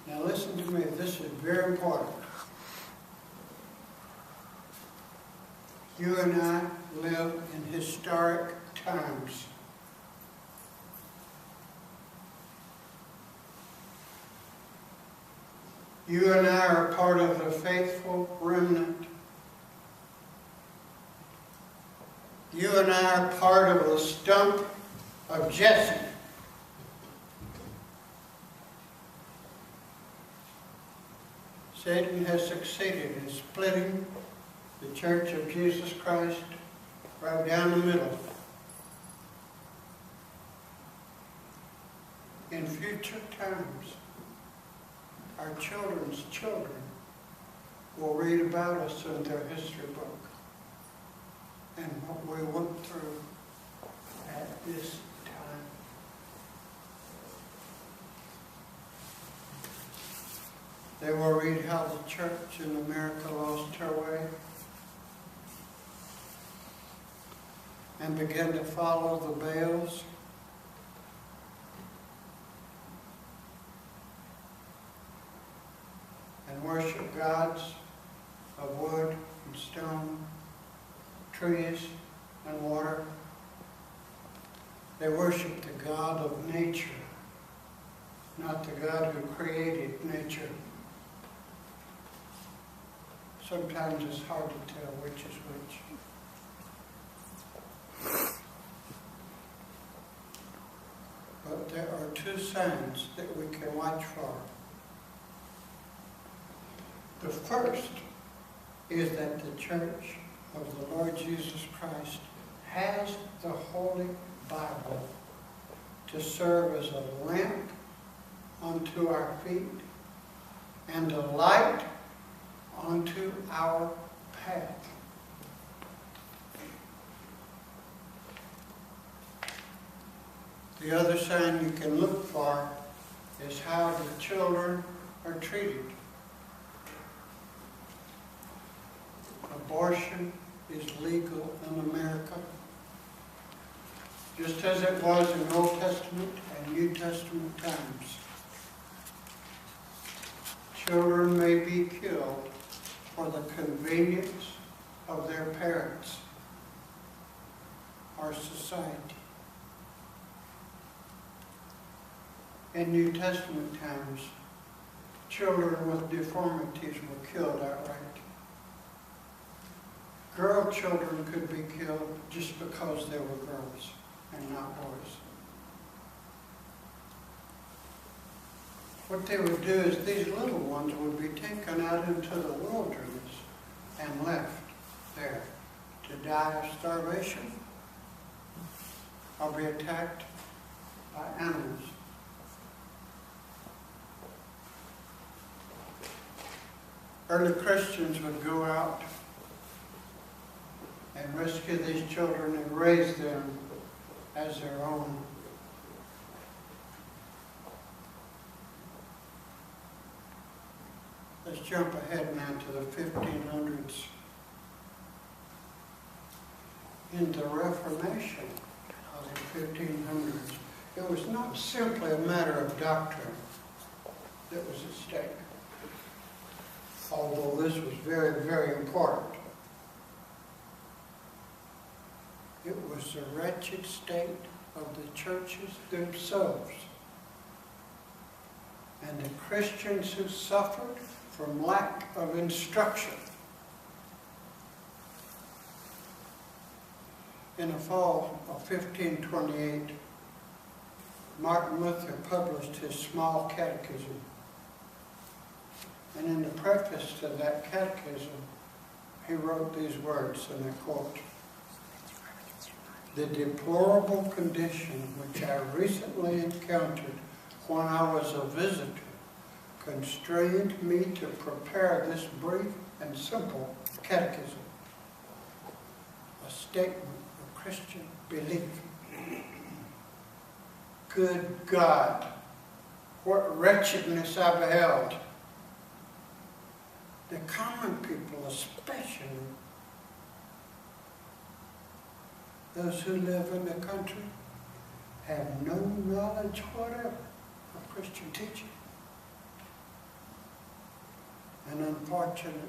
Now listen to me, this is very important. You and I live in historic times. You and I are part of the faithful remnant. You and I are part of the stump of Jesse. Satan has succeeded in splitting the Church of Jesus Christ right down the middle. In future times, our children's children will read about us in their history book and what we went through at this time. They will read how the church in America lost her way and began to follow the Baals. And worship gods of wood and stone, trees and water. They worship the God of nature, not the God who created nature. Sometimes it's hard to tell which is which. But there are two signs that we can watch for. The first is that the Church of the Lord Jesus Christ has the Holy Bible to serve as a lamp unto our feet and a light unto our path. The other sign you can look for is how the children are treated. Abortion is legal in America, just as it was in Old Testament and New Testament times. Children may be killed for the convenience of their parents or society. In New Testament times, children with deformities were killed outright. Girl children could be killed just because they were girls and not boys. What they would do is these little ones would be taken out into the wilderness and left there to die of starvation or be attacked by animals. Early Christians would go out and rescue these children and raise them as their own. Let's jump ahead now to the 1500s. In the Reformation of the 1500s, it was not simply a matter of doctrine that was at stake, although this was very, very important. It was the wretched state of the churches themselves and the Christians who suffered from lack of instruction. In the fall of 1528, Martin Luther published his small catechism. And in the preface to that catechism, he wrote these words, and I quote, "The deplorable condition which I recently encountered when I was a visitor constrained me to prepare this brief and simple catechism, a statement of Christian belief." Good God, what wretchedness I beheld. The common people, especially those who live in the country, have no knowledge whatever of Christian teaching. And unfortunately,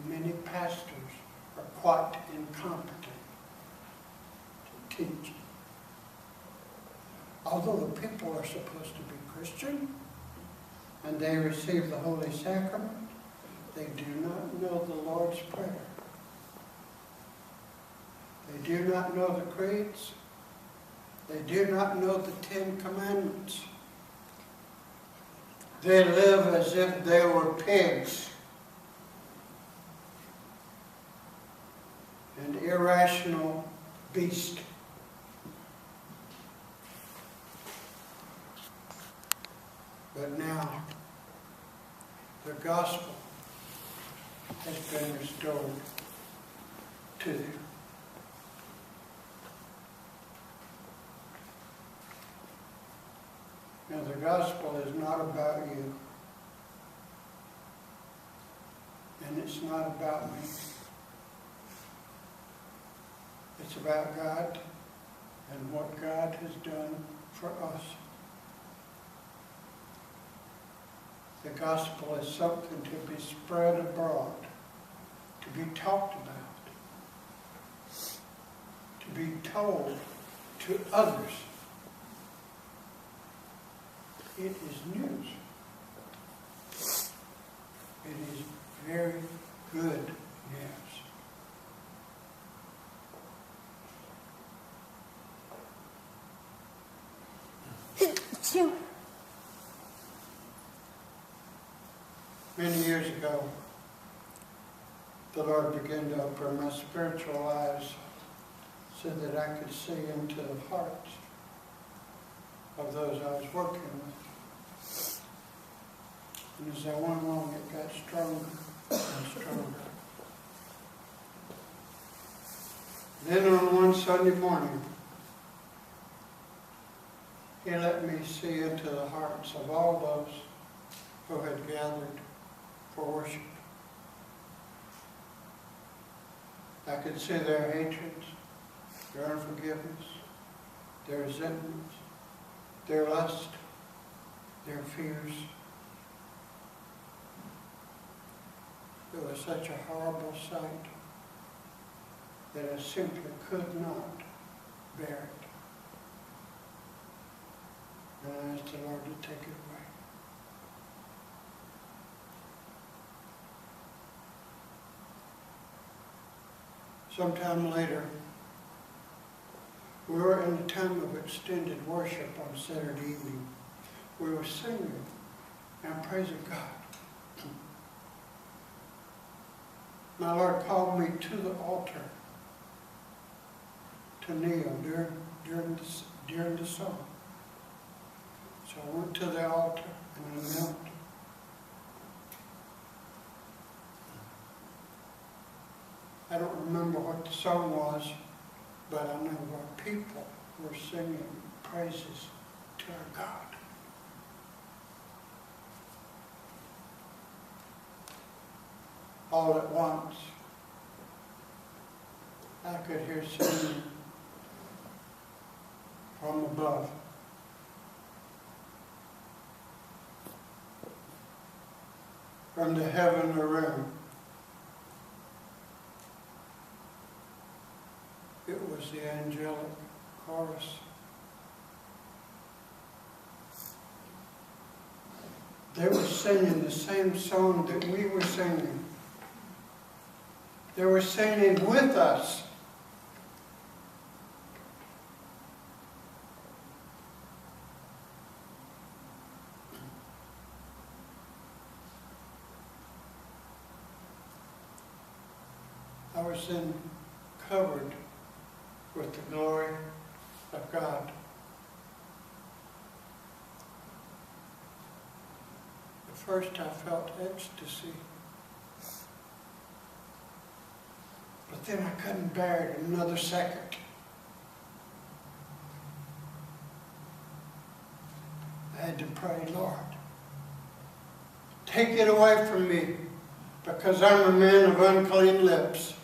many pastors are quite incompetent to teach. Although the people are supposed to be Christian and they receive the Holy Sacrament, they do not know the Lord's Prayer. They do not know the creeds. They do not know the Ten Commandments. They live as if they were pigs and irrational beasts. But now, the gospel has been restored to them. Now, the gospel is not about you, and it's not about me. It's about God and what God has done for us. The gospel is something to be spread abroad, to be talked about, to be told to others. It is news. It is very good news. Many years ago, the Lord began to open my spiritual eyes so that I could see into the hearts of those I was working with. And as I went along, it got stronger and stronger. Then on one Sunday morning, He let me see into the hearts of all those who had gathered for worship. I could see their hatreds, their unforgiveness, their resentments, their lust, their fears. It was such a horrible sight that I simply could not bear it. And I asked the Lord to take it away. Sometime later, we were in a time of extended worship on Saturday evening. We were singing and praising God. My Lord called me to the altar to kneel during the song. So I went to the altar and I knelt. I don't remember what the song was, but I know our people were singing praises to our God. All at once, I could hear singing from above. From the heavenly realm. It was the angelic chorus. They were singing the same song that we were singing. They were singing with us. I was then covered with the glory of God. At first I felt ecstasy, but then I couldn't bear it another second. I had to pray, Lord, take it away from me, because I'm a man of unclean lips.